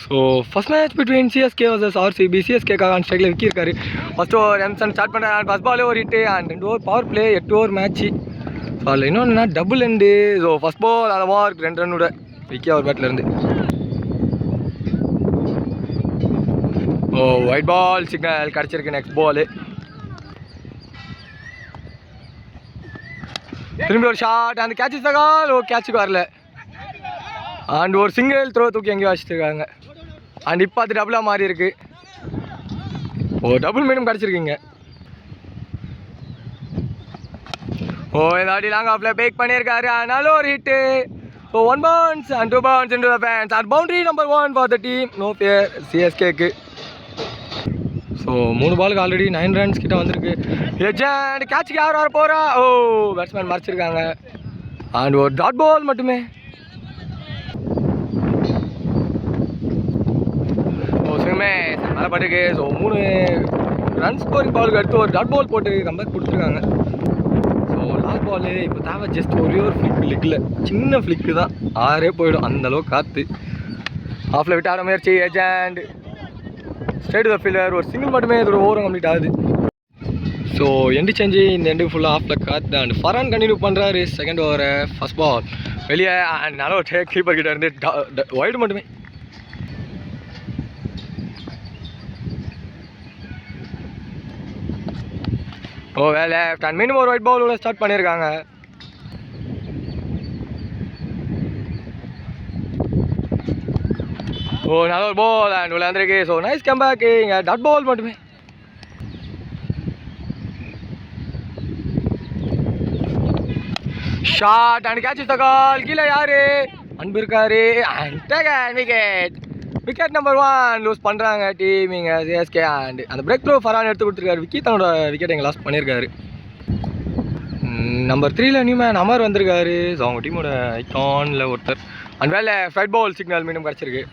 So first match between CSK versus RCB. சிஎஸ்கேக்காக on ஸ்ட்ரைக்கில் விக்கி இருக்காரு. ஃபர்ஸ்ட் ஓவர் எம்சன் ஸ்டார்ட் பண்ணுறாங்க. ஃபர்ஸ்ட் பாலே ஒரு hit and 2 over power play 8 over match. So அதில் இன்னொன்னா double end. So first ball அளவாக இருக்குது 2 ரன்னோட விக்கி அவர் பேட்லேருந்து. ஓ ஒயிட் பால் சிக்னல் கிடச்சிருக்கு. நெக்ஸ்ட் பாலு திரும்பி ஒரு ஷாட் அந்த கேட்ச் தகால். ஓ கேட்சுக்கு வரல அண்ட் ஒரு சிங்கிள் த்ரோ தூக்கி எங்கேயும் வச்சுருக்காங்க. அண்ட் இப்போ அது டபுளாக மாறி இருக்கு. ஓ டபுள் மீண்டும் கிடச்சிருக்கீங்க. ஓ இந்த வாட்டி லாங் ஆஃப்ல பேக் பண்ணியிருக்காரு. அதனால ஒரு hit. So 1 bounce and 2 bounce into the fence and boundary number 1 for the team. No fear சிஎஸ்கேக்கு. ஸோ 3 பாலுக்கு ஆல்ரெடி 9 ரன்ஸ் கிட்ட வந்திருக்கு. லெஜண்ட் கேட்சுக்கு யார் வர போகிறா? ஓ பேட்ஸ்மேன் மறைச்சிருக்காங்க. அண்ட் ஒரு டாட் பால் மட்டுமே. மேலே பட்டுருக்கு. ஸோ 3 ரன் ஸ்கோரிங் பாலுக்கு அடுத்து ஒரு டாட் பால் போட்டு கம்பேக் கொடுத்துருக்காங்க. ஸோ லாஸ்ட் பாலு இப்போ தேவை ஜஸ்ட் ஒரே ஒரு ஃப்ளிக். லெக்கில் சின்ன ஃப்ளிக்கு தான் 6 போயிடும். அந்தளவுக்கு காற்று ஆஃபில் விட்டு ஆட முயற்சி. ஏஜெண்ட் ஸ்ட்ரைட் த ஃபீல்டர் ஒரு சிங்கிள் மட்டுமே இதோட ஓவரும் கம்ப்ளீட் ஆகுது. ஸோ எண்டு சேஞ்சு இந்த எண்டு ஃபுல்லாக ஆஃபில் காற்று. அண்ட் ஃபரான் கண்டினியூ பண்ணுறாரு செகண்ட் ஓவரை. ஃபர்ஸ்ட் பால் வெளியே அண்ட் நல்ல ஒரு கீப்பர் கிட்ட இருந்து ஒயிட் மட்டுமே. ஓ வேலை அண்ட் மீண்டும் ஒரு ஒயிட் பாலோட ஸ்டார்ட் பண்ணியிருக்காங்க. ஓ நல்ல ஒரு பால் அண்ட் உள்ள வந்துருக்கு. So nice comeback. இங்கே டாட் பால் மட்டுமே. ஷாட் அண்ட் கேட்ச் தகால். கீழே யாரு அன்பு இருக்காரு. And wicket. Wicket number 1 lose பண்ணுறாங்க டீம் இங்கே சிஎஸ்கே. அண்ட் அந்த பிரேக் த்ரோ ஃபரான் எடுத்து கொடுத்துருக்காரு. விக்கி தன்னோட விக்கெட் இங்கே லாஸ் பண்ணியிருக்காரு. நம்பர் 3ல நியூ மேன் அமர் வந்திருக்காரு. ஸோ அவங்க டீமோட ஐகானில் ஒருத்தர். அண்ட் வேலை ஃப்ளைட் பால் சிக்னல் மீண்டும் கிடச்சிருக்கு.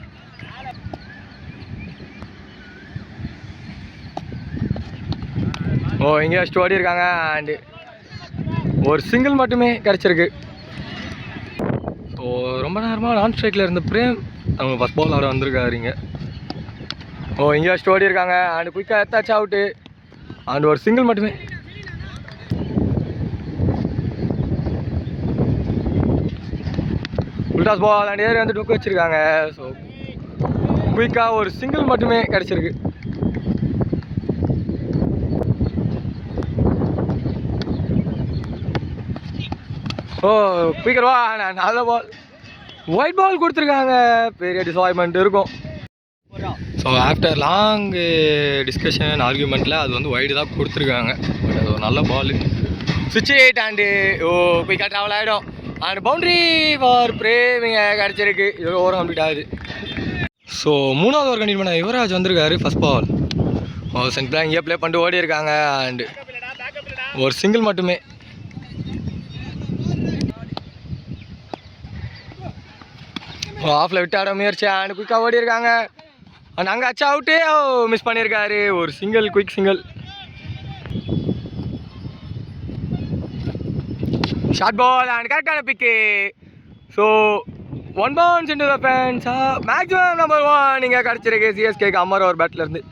ஓ இங்கே ஃபஸ்ட்டு ஓடி இருக்காங்க. அண்டு ஒரு சிங்கிள் மட்டுமே கிடச்சிருக்கு. ஸோ ரொம்ப நேரமாக நான் ஸ்ட்ரைக்கில் இருந்த பிரேம் அவங்க ஃபஸ்ட் பால் ஆட வந்திருக்காருங்க. ஓ இங்கே ஃபஸ்ட்டு ஓடி இருக்காங்க. அண்டு குயிக்காக எத்தாச்சு அவுட்டு. அண்ட் ஒரு சிங்கிள் மட்டுமே. உல்டாஸ் பால் அண்ட் ஏறி வந்து டொக்கு வச்சுருக்காங்க. ஸோ குயிக்காக ஒரு சிங்கிள் மட்டுமே கிடச்சிருக்கு. ஓ குயிக்கர் வா நல்ல பால். ஒயிட் பால் கொடுத்துருக்காங்க. பெரிய டிசாய்மெண்ட் இருக்கும். ஸோ ஆஃப்டர் லாங் டிஸ்கஷன் ஆர்கியூமெண்ட்டில் அது வந்து ஒயிடு தான் கொடுத்துருக்காங்க. பட் அது ஒரு நல்ல பால். சுவிட்ச் எயிட் அண்டு ஓ குயிக்காக ட்ராவல் ஆகிடும். அண்ட் பவுண்ட்ரி ஃபார் பிரேமிங்க கிடச்சிருக்கு. இது ஓவர் கம்ப்ளீட் ஆகுது. ஸோ 3வது ஓவர் கண்டினியூ பண்ண யுவராஜ் வந்திருக்காரு. ஃபஸ்ட் பால் சென்ட்ரலாக இங்கே ப்ளே பண்ணிட்டு ஓடி இருக்காங்க. அண்டு ஒரு சிங்கிள் மட்டுமே. ஆஃபில் விட்டு ஆட முயற்சி. அண்ட் குயிக்காக ஓடி இருக்காங்க. அண்ட் அங்கே அச்சா அவுட்டு. ஓ மிஸ் பண்ணியிருக்காரு. ஒரு single quick single. Short ball and கரெக்டான pick. So 1 bounce into the fence. Maximum number 1 இங்கே கிடச்சிருக்கு சிஎஸ்கேக்கு அமர் ஒரு பேட்லேருந்து.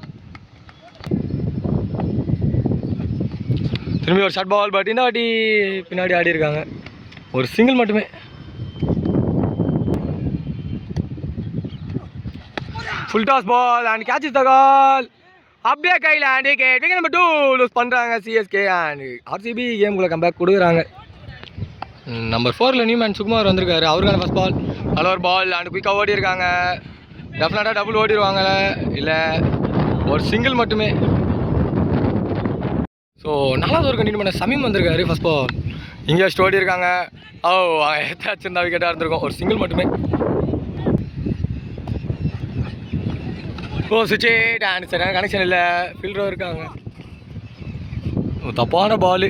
திரும்பி ஒரு ஷார்ட் பால். பட் இந்த வாட்டி பின்னாடி ஆடி இருக்காங்க. ஒரு சிங்கிள் மட்டுமே. Full toss ball and catch தகால். அப்படியே கையில் and wicket. Wicket number 2 lose பண்ணுறாங்க சிஎஸ்கே. அண்ட் ஆர்சிபி கேமுக்குள்ளே கம்பேக் கொடுக்குறாங்க. நம்பர் 4ல நியூ மேன் சுகுமார் வந்திருக்காரு. அவருக்கான ஃபஸ்ட் பால் நல்ல ஒரு பால். அண்ட் குயிக்காக ஓடி இருக்காங்க. டெஃபினட்டாக டபுள் ஓடிடுவாங்க இல்லை ஒரு சிங்கிள் மட்டுமே. ஸோ 4வது ஒரு கண்டினியூ பண்ண சமீம் வந்திருக்காரு. ஃபஸ்ட் பால் இங்கே ஃபஸ்ட் ஓடி இருக்காங்க. ஓ எத்தாச்சும் இருந்தால் விக்கெட்டாக இருந்திருக்கும். ஒரு சிங்கிள் மட்டுமே. ஓ சுவிட்ச் எயிட் அண்ட் சரியான கனெக்ஷன் இல்லை. ஃபீல்டரும் இருக்காங்க. தப்பான பாலு.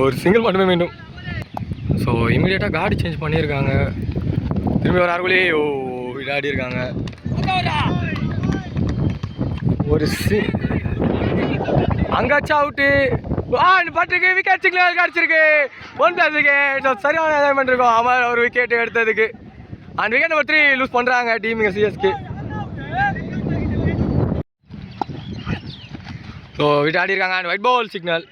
ஒரு சிங்கிள் மட்டுமே மீண்டும். ஸோ இமீடியட்டாக கார்டு சேஞ்ச் பண்ணியிருக்காங்க. திரும்பி ஒரு ஆறுகுழி. ஓ விளையாடி இருக்காங்க. ஒரு அங்காச்சும் அவுட்டு. பட்டுருக்கு. விக்கெட் சிக்னல் கிடச்சிருக்கு. 1+ விக்கெட். சரியான என்ஜாய்மெண்ட் இருக்கும் அமர் ஒரு விக்கெட் எடுத்ததுக்கு. அண்ட் விக்கெட் நம்பர் 3 லூஸ் பண்ணுறாங்க டீம் சிஎஸ்கே. ஸோ விட்டு ஆடி இருக்காங்க அண்ட் ஒயிட் பால் சிக்னல்.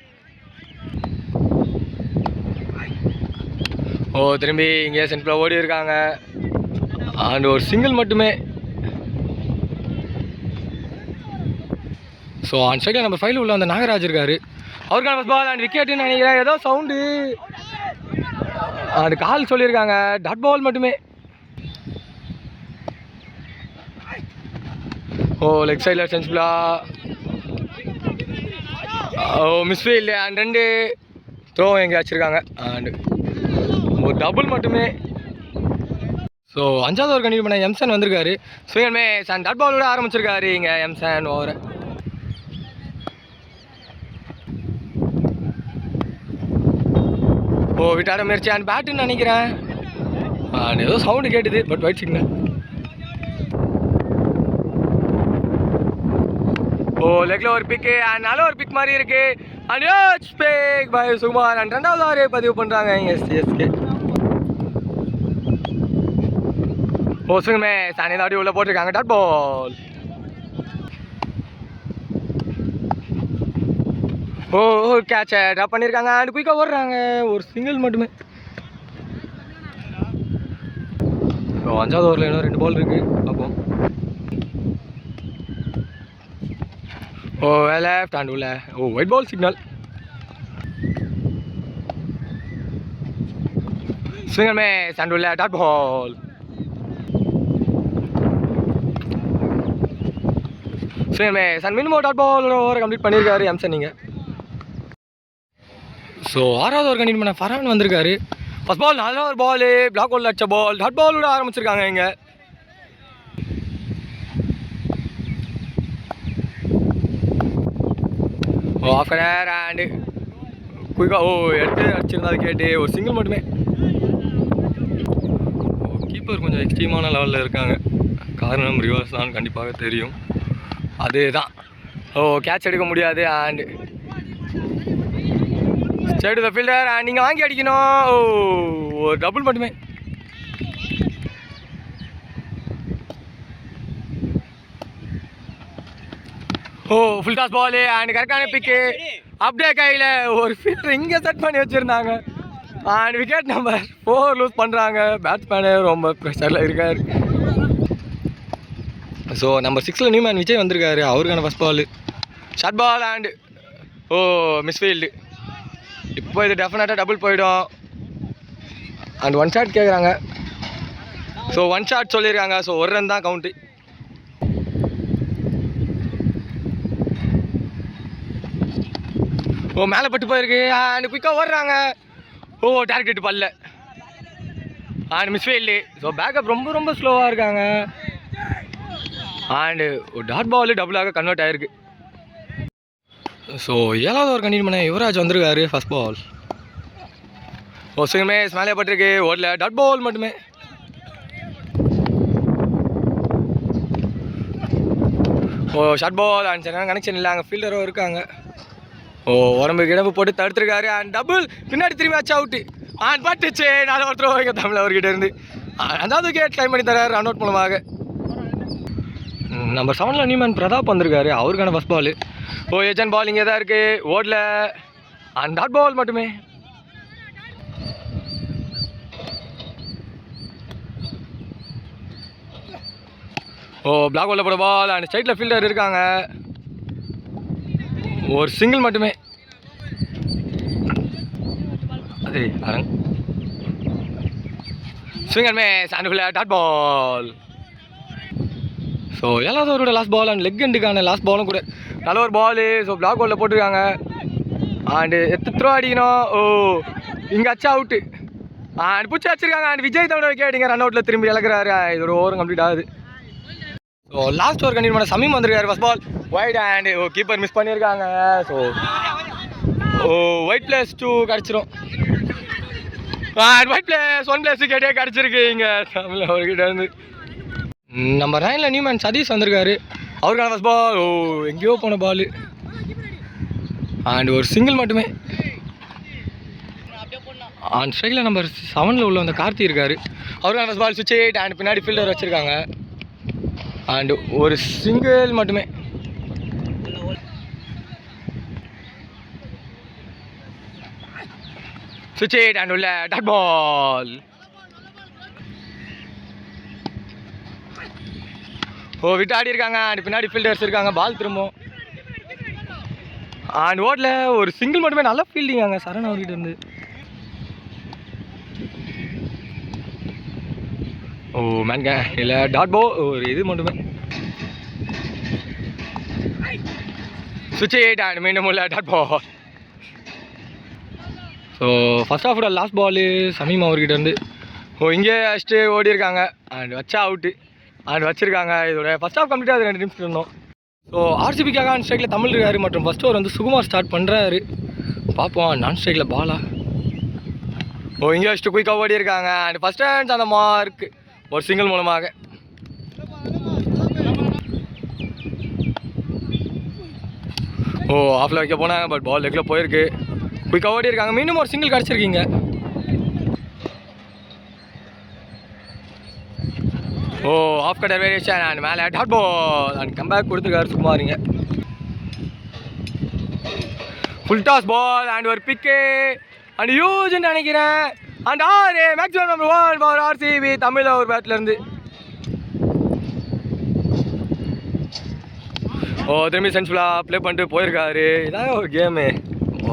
திரும்பி இங்கே சென்டரில் ஓடி இருக்காங்க அண்ட் ஒரு சிங்கிள் மட்டுமே. ஸோ ஆன் சைடில் நம்பர் 5 உள்ள அந்த நாகராஜ் இருக்காரு, அவருக்கான ஃபர்ஸ்ட் பால் அண்ட் விக்கெட்டுன்னு நினைக்கிறேன். ஏதோ சவுண்டு அண்ட் கால் சொல்லியிருக்காங்க, டாட் பால் மட்டுமே. லெக் சைடில் சென்சிபிளா மிஸ்ஃபீல்டு அண்ட் 2 த்ரோ எங்கே வச்சுருக்காங்க அண்ட் ஒரு டபுள் மட்டுமே. ஸோ 5வது ஓவர் கண்டினியூ பண்ண எம்சன் வந்திருக்காரு. ஸ்விங்கன் மேஸ் அண்ட் டாட் பாலோட ஆரம்பிச்சிருக்காரு இங்கே எம்சன் ஓவரை. விட்டாட முயற்சி அண்ட் பேட்டுன்னு நினைக்கிறேன் அண்ட் ஏதோ சவுண்டு கேட்டுது, பட் ஒயிட் சிக்னல். லெக்ல ஒரு பிக்கு அண்ட் நல்ல ஒரு பிக் மாதிரி இருக்கு அண்ட் யோச் பிக் பை சுகுமார் அண்ட் 2வது ஓவரே பதிவு பண்ணுறாங்க எஸ்கே. ஸ்விங் மேஸ் அண்ட் இந்த அடி உள்ள போட்டிருக்காங்க, டாட் பால். கேட்சை ட்ராப் பண்ணியிருக்காங்க அண்ட் குயிக்காக ஓடுறாங்க, ஒரு சிங்கிள் மட்டுமே. 5வது ஓவரில் இன்னும் 2 பால் இருக்குது பார்ப்போம். லெஃப்ட் ஹேண்ட் உள்ள wide ball signal. Swing and miss and உள்ள dot ball. Swing and miss and minimum dot ball over complete பண்ணியிருக்காரு எம்சன் நீங்கள். ஸோ 6வது ஓவர் கண்டினியூ பண்ண ஃபரான் வந்திருக்காரு. ஃபர்ஸ்ட் பால் நல்ல ஒரு பால், பிளாக் ஹோல்ல அடிச்ச பால், டாட் பாலோட ஆரம்பிச்சிருக்காங்க இங்கே. ஆஃப் கனர் அண்டு குயிக்காக எடுத்து அடிச்சிருந்தா கேட்டு ஒரு சிங்கிள் மட்டுமே. கீப்பர் கொஞ்சம் எக்ஸ்ட்ரீமான லெவலில் இருக்காங்க, காரணம் ரிவர்ஸ் தான் கண்டிப்பாக தெரியும். அதுதான் கேட்ச் எடுக்க முடியாது and straight to the fielder and நீங்கள் வாங்கி அடிக்கணும். ஒரு டபுள் மட்டுமே. ஃபுல் டாஸ் பால் அண்ட் கரெக்டான பிக்கு, அப்படியே கையில் ஒரு ஃபீல்டர் இங்கே செட் பண்ணி வச்சுருந்தாங்க அண்ட் விக்கெட் நம்பர் 4 லூஸ் பண்ணுறாங்க. பேட்ஸ்மேனு ரொம்ப ப்ரெஷரில் இருக்கார். ஸோ நம்பர் 6 நியூமேன் விஜய் வந்திருக்காரு, அவருக்கான first ball short ball and misfield. இப்போ இது டெஃபினட்டாக டபுள் போயிடும் அண்ட் 1 ஷாட் கேட்குறாங்க. ஸோ 1 ஷாட் சொல்லியிருக்காங்க, ஸோ ஒரு ரன் தான் கவுண்ட்டு. மேலே பட்டு போயிருக்கு அண்ட் குயிக்காக ஓடுறாங்க. டார்கெட் பல்ல அண்ட் மிஸ்ஃபீல்டு. ஸோ பேக்கப் ரொம்ப ரொம்ப ஸ்லோவாக இருக்காங்க அண்டு டாட் பால் டபுளாக கன்வெர்ட் ஆகிருக்கு. ஸோ 7வது ஓவர் கண்டினியூ பண்ண யுவராஜ் வந்திருக்காரு. ஃபர்ஸ்ட் பால் ஸ்விங் மேஸ் மேலே பட்டிருக்கு, ஓடல, டாட் பால் மட்டுமே. ஷார்ட் பால் அண்ட் சரியான கனெக்ஷன் இல்லை, அங்கே ஃபீல்டரும் இருக்காங்க. உடம்புக்கு இடம்பு போட்டு தடுத்துருக்காரு அண்ட் டபுள், பின்னாடி திரும்பி ஆச்சு அவுட்டு அண்ட் பட்டுச்சு. நாலு ஒருத்தர் வைக்க தமிழ் அவர்கிட்ட இருந்து அதாவது விக்கெட் கிளைம் பண்ணி தராரு ரன் அவுட் மூலமாக. நம்பர் 7 நியூமேன் பிரதாப் வந்திருக்காரு, அவருக்கான ஃபர்ஸ்ட் பால். ஏஜென்ட் பால் இங்கே தான் இருக்குது, ஓடல அண்ட் டாட் பால் மட்டுமே. பிளாக் ஹோல்ல போட பால் அண்ட் ஸ்ட்ரைட்டில் ஃபீல்டர் இருக்காங்க, ஒரு சிங்கிள் மட்டுமே. அதே அரங் swing and miss and dot ball. So 7வது ஓவரோட லாஸ்ட் பால் அண்ட் லெக் எண்டுக்கான லாஸ்ட் பாலும் கூட நல்ல ஒரு பால். ஸோ பிளாக் ஹோல்ல போட்டிருக்காங்க அண்டு த்ரோ அடிக்கணும். இங்கே அச்சா அவுட்டு அண்ட் பிடிச்சி வச்சிருக்காங்க அண்ட் விஜய் தவிர விக்கெட் ரன் அவுட்டில் திரும்பி இழக்கிறாரு. இது ஒரு ஓவர் கம்ப்ளீட் ஆகுது. ஸோ லாஸ்ட் ஓவர் கண்டினியூ பண்ண சமீம் வந்திருக்காரு. First ball wide and keeper miss பண்ணியிருக்காங்க. ஸோ ஒயிட் +2 கிடச்சிரும் அண்ட் ஒயிட் +1 விக்கெட்டே கிடச்சிருக்கு இங்கே தமிழ் அவர்கிட்ட இருந்து. நம்பர் 9 நியூமேன் சதீஷ் வந்திருக்காரு, அவருக்கான ஃபர்ஸ்ட் பால். எங்கேயோ போன பால் அண்ட் ஒரு சிங்கிள் மட்டுமே. அண்ட் ஸ்ட்ரைக்கில் நம்பர் 7 உள்ள அந்த கார்த்தி இருக்காரு, அவருக்கான ஃபர்ஸ்ட் பால். சுவிட்ச் 8 அண்ட் பின்னாடி ஃபீல்டர் வச்சுருக்காங்க அண்டு ஒரு சிங்கிள் மட்டுமே. சுவிட்ச் இட் அண்ட் உள்ள டாட் பால். ஓ விட்டு ஆடி இருக்காங்க அண்ட் பின்னாடி ஃபீல்டர்ஸ் இருக்காங்க. பால் திரும்பும் அண்ட் ஓட்டில் ஒரு சிங்கிள் மட்டுமே. நல்லா ஃபீல்டிங் அங்கே சரண் அவர்கிட்ட இருந்து. ஓ மேன்க இல்லை டாட் போ ஒரு இது மட்டுமே. சுவிட்ச் இட் அண்ட் மீண்டும் உள்ள டாட் பால். ஸோ ஃபர்ஸ்ட் ஆஃபோட லாஸ்ட் பாலு சமீம் அவர்கிட்ட இருந்து. ஓ இங்கே அடிச்சுட்டு ஓடி இருக்காங்க அண்ட் வச்சா அவுட்டு அண்ட் வச்சுருக்காங்க. இதோட ஃபர்ஸ்ட் ஆஃப் கம்ப்ளீட்டாக அது 2 நிமிஷம் இருந்தோம். ஸோ ஆர்சிபிக்காக ஆன் ஸ்ட்ரைக்கில் தமிழ் இருக்காரு மற்றும் ஃபர்ஸ்ட் ஓவர் வந்து சுகுமார் ஸ்டார்ட் பண்ணுறாரு. பார்ப்போம் நான் ஸ்ட்ரைக்கில் பாலா. ஓ இங்கே வச்சுட்டு குயிக்காக ஓடி இருக்காங்க அண்ட் ஃபர்ஸ்ட் ஹேண்ட்ஸ் அந்த மார்க் ஒரு சிங்கிள் மூலமாக. ஓ ஆஃபில் வைக்க போனாங்க பட் பால் லெக்கில் போயிருக்கு. குயிக்காக ஓடி இருக்காங்க. மீண்டும் ஒரு சிங்கிள் கிடச்சிருக்கீங்க. ஓ ஆஃப் கட்டர் வேரியேஷன் அண்ட் மேலே டாட் பால் அண்ட் கம்பேக் கொடுத்துருக்காரு சுகுமாரிங்க. ஃபுல் டாஸ் பால் அண்ட் ஒரு பிக்கு அண்ட் யூஜ்னு நினைக்கிறேன். அண்ட் ஆறு maximum number 1 for RCB Tamil ஒரு பேட்லேருந்து. ஓ திரும்பி சென்ஸ்ஃபுல்லாக ப்ளே பண்ணிட்டு போயிருக்காரு. இதான் ஒரு கேமு.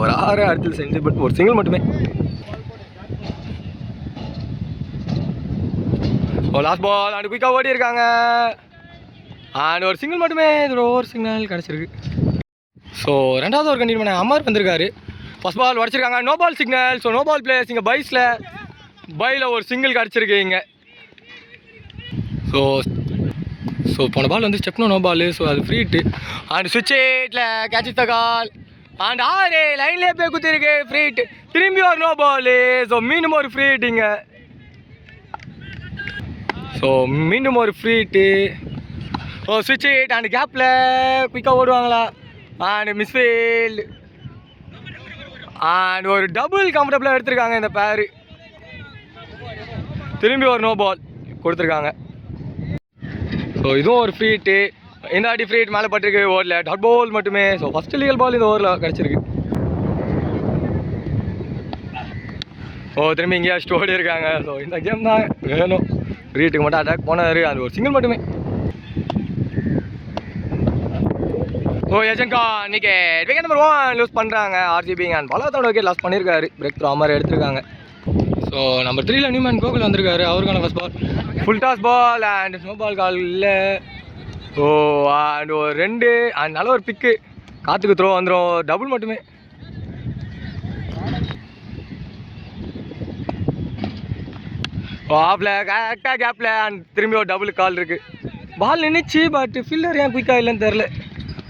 ஒரு 6 அடுத்தது செஞ்சு பட் ஒரு சிங்கிள் மட்டுமே. ஓ லாஸ்ட் பால் அண்ட் குயிக்காக ஓடி இருக்காங்க அண்ட் ஒரு சிங்கிள் மட்டுமே. இதோட ஓவர் சிக்னல் கிடச்சிருக்கு. ஸோ ரெண்டாவது ஒரு கண்டினியூ பண்ண அமர் வந்திருக்காரு. ஃபர்ஸ்ட் பால் உடச்சிருக்காங்க. No ball signal. So no ball players இங்கே பையில் ஒரு சிங்கிள் கிடச்சிருக்கு இங்கே. ஸோ போன பால் வந்து ஸ்டெப்னோ நோ பால். ஸோ அது ஃப்ரீ ஹிட்டு அண்ட் சுவிட்ச் ஹிட்டில் கேட்ச் த கால் அண்ட் 6 லைன்லேயே போய் குத்திருக்கு ஃப்ரீ ஹிட். திரும்பி ஒரு நோ பால். ஸோ மீண்டும் ஒரு ஃப்ரீ ஹிட்டிங்க. ஸோ மீண்டும் ஒரு ஃப்ரீ ஹிட்டு. ஓ சுவிட்ச் ஹிட் அண்ட் கேப்பில் குயிக்காக ஓடுவாங்களா அண்ட் மிஸ்ஃபீல்டு அண்ட் ஒரு டபுள் கம்ஃபர்டபுளாக எடுத்திருக்காங்க இந்த பேரு. திரும்பி ஒரு நோ பால் கொடுத்துருக்காங்க. ஸோ இதுவும் ஒரு ஃப்ரீ ஹிட்டு. இந்த வாட்டி ஃப்ரீ ஹிட் மேலே பட்டிருக்கு. ஓவரில் டாட் பால் மட்டுமே. ஸோ ஃபஸ்ட்டு லீகல் பால் இந்த ஓவரில் கிடச்சிருக்கு. ஓ திரும்பி இங்கே அடிச்சுட்டு ஓடி இருக்காங்க. ஸோ இந்த கேம் தான் வேணும். ஃப்ரீ ஹிட்டுக்கு மட்டும் அட்டாக் போனார். அது ஒரு சிங்கிள் மட்டுமே. ஓ ஏஜென்கா இன்னைக்கு விக்கெட் நம்பர் 1 லூஸ் பண்ணுறாங்க ஆர்சிபி அண்ட் பலத்தோட விக்கெட் லாஸ் பண்ணியிருக்காரு. பிரேக் த்ரூ அமர் எடுத்திருக்காங்க. ஸோ நம்பர் 3ல நியூமேன் கோகுல் வந்திருக்காரு. அவருக்கான first ball full toss ball and ஸ்னோ பால் கால் இல்லை. ஓ அண்ட் ஒரு 2 அண்ட் நல்ல ஒரு பிக்கு. காற்றுக்கு த்ரோ வந்துடும். டபுள் மட்டுமே. ஓ ஆஃபில் கரெக்டாக கேப்பில் அண்ட் திரும்பி ஒரு டபுள் கால் இருக்குது. பால் நின்றுச்சு பட் ஃபீல்டர் ஏன் குயிக்காக இல்லைன்னு தெரில.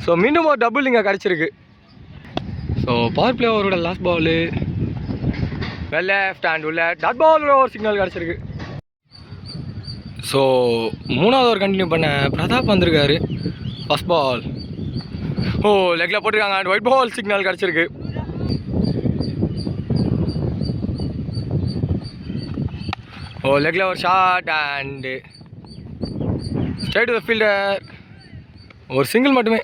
ஸோ மீண்டும் ஒரு டபுள் இங்கே கிடச்சிருக்கு. ஸோ பவர் பிளே ஓவரோட last ball well left and உள்ள டாட் பாலோட ஒரு சிக்னல் கிடச்சிருக்கு. ஸோ மூணாவது ஓவர் கண்டினியூ பண்ண பிரதாப் வந்திருக்காரு. ஃபர்ஸ்ட் பால் ஓ லெக்கில் போட்டிருக்காங்க அண்ட் ஒயிட் பால் சிக்னல் கிடச்சிருக்கு. ஓ லெக்கில் ஒரு shot and straight to the fielder. ஒரு சிங்கிள் மட்டுமே.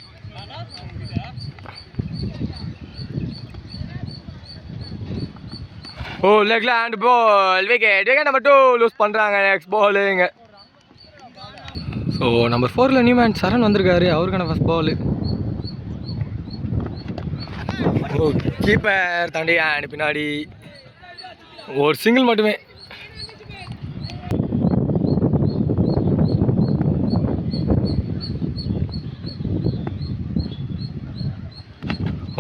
ஓ லெக்ல and ball wicket number 2 lose பண்ணுறாங்க. நெக்ஸ்ட் பாலுங்க. ஸோ நம்பர் 4ல நியூமேன் சரண் வந்திருக்காரு. அவருக்கான ஃபர்ஸ்ட் பால். ஓ கீப்பர் தாண்டி அண்ட் பின்னாடி ஒரு சிங்கிள் மட்டுமே.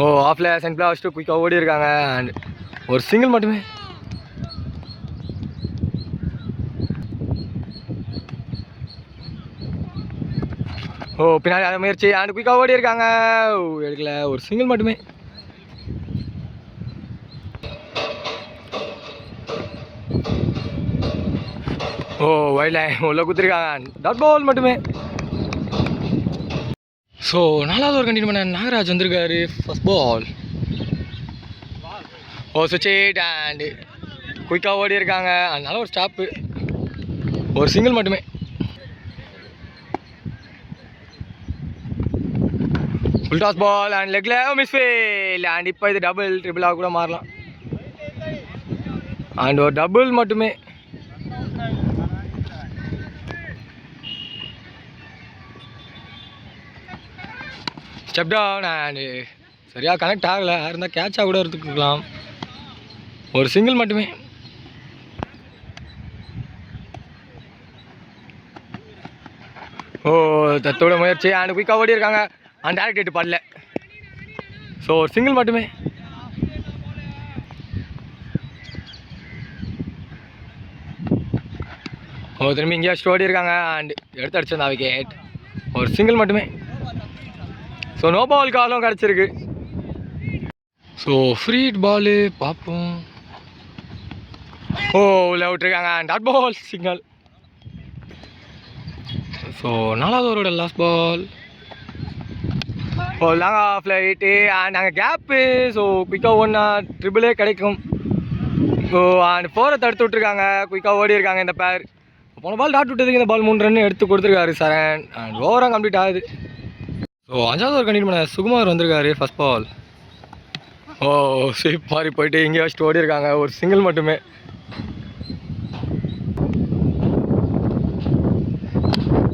ஓ ஆஃபில் சென்ட்ல வச்சுட்டு குயிக்காக ஓடி இருக்காங்க அண்ட் ஒரு சிங்கிள் மட்டுமே. ஓ பின்னாடி அதை முயற்சி அண்ட் குயிக்காக ஓடி இருக்காங்க. எடுக்கல. ஒரு சிங்கிள் மட்டுமே. ஓ வைல்ட் லைன் உள்ள குத்திருக்காங்க. டாட் பால் மட்டுமே. ஸோ நாலாவது ஒரு கண்டினியூ பண்ண நாகராஜ் வந்திருக்காரு. ஃபர்ஸ்ட் பால் ஓ சுவிட்ச் ஹிட் அண்ட் குயிக்காக ஓடி இருக்காங்க. அதனால ஒரு ஸ்டாப்பு. ஒரு சிங்கிள் மட்டுமே. ஃபுல் டாஸ் பால் அண்ட் லெக்ல மிஸ்ஃபீல்ட் அண்ட் இப்போ இது டபுள் ட்ரிபிளாக கூட மாறலாம். அண்ட் ஒரு டபுள் மட்டுமே. ஸ்டெப் டவுன் அண்ட் சரியாக கனெக்ட் ஆகலை. இருந்தால் கேட்சாக கூட எடுத்துக்கலாம். ஒரு சிங்கிள் மட்டுமே. ஓ தத்தோட முயற்சி அண்ட் குயிக்காக ஓடி இருக்காங்க. அண்ட் டேரக்ட் ஹிட் படல. ஸோ ஒரு சிங்கிள் மட்டுமே. ஓ திரும்பி இங்கேயாச்சும் ஓடி இருக்காங்க. அண்ட் எடுத்து அடிச்சிருந்தா விக்கெட். ஒரு சிங்கிள் மட்டுமே. ஸோ நோ பால் காலும் கிடச்சிருக்கு. ஸோ ஃப்ரீ பாலு பார்ப்போம். ஓ உள்ள விட்டுருக்காங்க. Dot ball signal. ஸோ 4வது ஓவரோட லாஸ்ட் பால். ஓ லாங் ஆஃப் லைட்டு அண்ட் நாங்கள் கேப்பு. ஸோ குயிக்காக ஒன்றா ட்ரிபிளே கிடைக்கும். ஸோ அண்ட் 4 தடுத்து விட்ருக்காங்க. குயிக்காக ஓடி இருக்காங்க இந்த பேர். போன பால் டாட் விட்டதுக்கு இந்த பால் 3 ரன் எடுத்து கொடுத்துருக்காரு சரண். அண்ட் ஓவராக கம்ப்ளீட் ஆகுது. ஸோ 5வது ஓவர் கண்டினியூ பண்ண சுகுமார் வந்திருக்காரு. First ball. ஓ ஸ்வீப் மாறி போயிட்டு இங்கே வச்சுட்டு ஓடி இருக்காங்க. ஒரு சிங்கிள் மட்டுமே.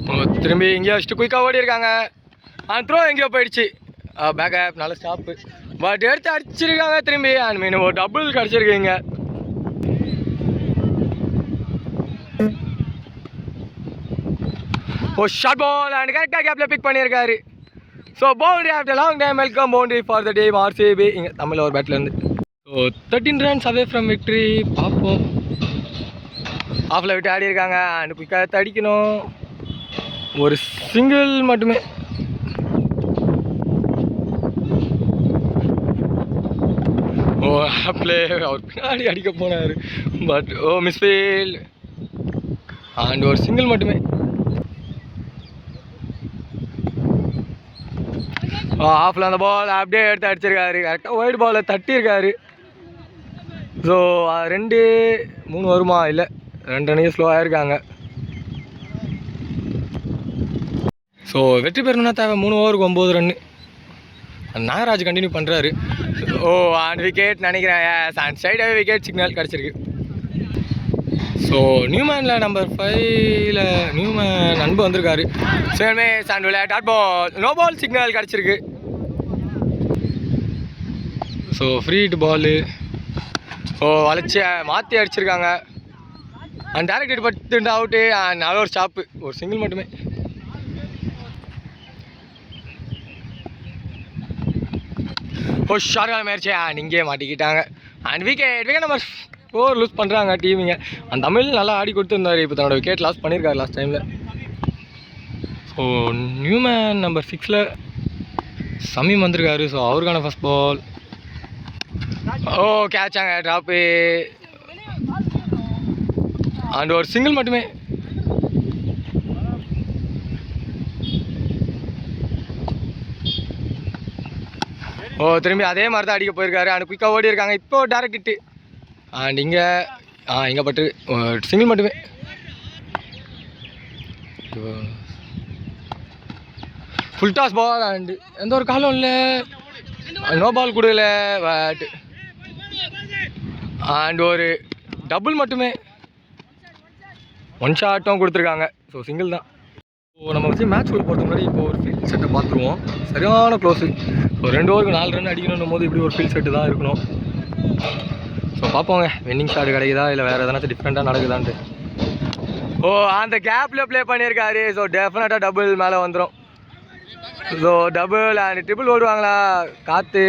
ஓ திரும்பி இங்கே வச்சுட்டு குயிக்காக ஓடி இருக்காங்க. அண்ட் த்ரோ எங்கேயோ போயிடுச்சு. பேக்கப் நல்ல ஸ்டாப்பு. பட் எடுத்து அடிச்சிருக்காங்க திரும்பி. அண்ட் மீன் ஒரு டபுள் கிடச்சிருக்கீங்க. ஓ ஷார்ட் பால் அண்ட் கரெக்டாக கேப்பில் பிக் பண்ணியிருக்காரு. So boundary after long time welcome boundary for the team RCB. இங்கே தமிழ் ஒரு பேட்லேருந்து. So 13 runs away from victory. பார்ப்போம். ஆஃபில் விட்டு ஆடி இருக்காங்க. அண்ட் குயிக்காக தடிக்கணும். ஒரு சிங்கிள் மட்டுமே. ஓ பிளே அவர் பின்னாடி அடிக்க போனார். But oh misfield. அண்ட் ஒரு சிங்கிள் மட்டுமே. ஆஃபில் அந்த பால் அப்படியே எடுத்து அடிச்சிருக்காரு. கரெக்டாக ஒயிட் பாலில் தட்டியிருக்காரு. ஸோ 2 3 வருமா? இல்லை 2 ரன்னையும் ஸ்லோவாக இருக்காங்க. ஸோ வெற்றி பெறணும்னா தேவை 3 ஓவருக்கு 9 ரன்னு. நாகராஜ் கண்டினியூ பண்ணுறாரு. ஓ அண்ட் விக்கெட் நினைக்கிறேன். அண்ட் சைடாகவே விக்கெட் சிக்னல் கிடச்சிருக்கு. ஸோ நியூமேனில் நம்பர் 5ல் நியூமேன் அன்பு வந்திருக்காரு. சேமே சாண்டுவில் dot ball. No ball signal கிடச்சிருக்கு. So free hit ball. ஓ வளைச்சி மாற்றி அடிச்சிருக்காங்க. அண்ட் டேரக்ட் ஹிட் பட்டு அவுட்டு. அண்ட் நல்ல ஒரு ஸ்டாப்பு. ஒரு சிங்கிள் மட்டுமே. ஓ ஷார்கான முயற்சி. அண்ட் இங்கே மாட்டிக்கிட்டாங்க. அண்ட் விக்கெட் நம்பர் 4 லூஸ் பண்ணுறாங்க டீமிங்க. அந்த தமிழ் நல்லா ஆடி கொடுத்துருந்தாரு. இப்போ தன்னோட விக்கெட் லாஸ் பண்ணியிருக்காரு லாஸ்ட் டைமில். ஸோ நியூமேன் நம்பர் 6ல் சமீம் வந்திருக்காரு. ஸோ அவருக்கான ஃபர்ஸ்ட் பால். ஓ கேட்சாங்க ட்ராப்பு. அண்ட் ஒரு சிங்கிள் மட்டுமே. ஓ திரும்பி அதே மாதிரி தான் அடிக்க போயிருக்காரு. அண்ட் குயிக்காக ஓடி இருக்காங்க. இப்போ டேரக்ட் ஹிட்டு. அண்ட் இங்கே பட்டு சிங்கிள் மட்டுமே. Full toss ball. அண்டு எந்த ஒரு காலம் இல்லை. நோ பால் கொடுக்கல. பட் அண்ட் ஒரு டபுள் மட்டுமே. 1 ஷாட்டும் கொடுத்துருக்காங்க. ஸோ சிங்கிள் தான். ஸோ நம்ம வச்சு மேட்ச் உள்ள போகிறதுக்கு முன்னாடி இப்போ ஒரு ஃபீல்ட் செட்டை பார்த்துருவோம். சரியான க்ளோஸு. ஸோ 2 ஓவருக்கு 4 ரன் அடிக்கணும் போது இப்படி ஒரு ஃபீல்ட் செட்டு தான் இருக்கணும். ஸோ பார்ப்போங்க வின்னிங் ஷாட் கிடைக்குதா இல்லை வேறு எதனாச்சும் டிஃப்ரெண்ட்டாக நடக்குதான்ட்டு. ஓ அந்த கேப்பில் ப்ளே பண்ணியிருக்காரு. ஸோ டெஃபினட்டாக டபுள் மேலே வந்துடும். ஸோ டபுள் அண்ட் ட்ரிபிள் ஓடுவாங்களா காற்று.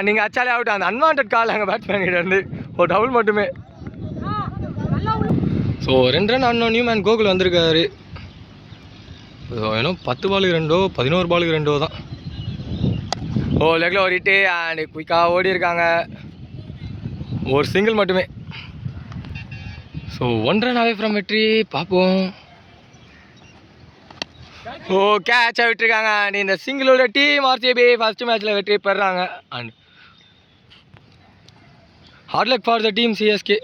நீங்கள் அச்சாலே அவுட். அந்த அன்வான்ட் கால் அங்கே பேட்ஸ்மேன் கிட்ட இருந்து ஒரு டபுள் மட்டுமே. ஸோ 2 ரன் ஆடணும். நியூமேன் கோகுல் வந்திருக்காரு. ஸோ ஏன்னா 10 பாலுக்கு 2 11 பாலுக்கு 2 தான். ஓ லெக்கில் ஒரு ஹிட்டு. அண்ட் குயிக்காக ஓடி இருக்காங்க. ஒரு சிங்கிள் மட்டுமே. ஸோ 1 ரன் அவே ஃப்ரம் வெற்றி. பார்ப்போம். ஓ கேட்சாக விட்டுருக்காங்க. அண்ட் இந்த சிங்கிளோட டீம் ஆர்சிபி ஃபர்ஸ்ட் மேட்ச்சில் வெற்றி பெறாங்க. And hard luck for the team CSK.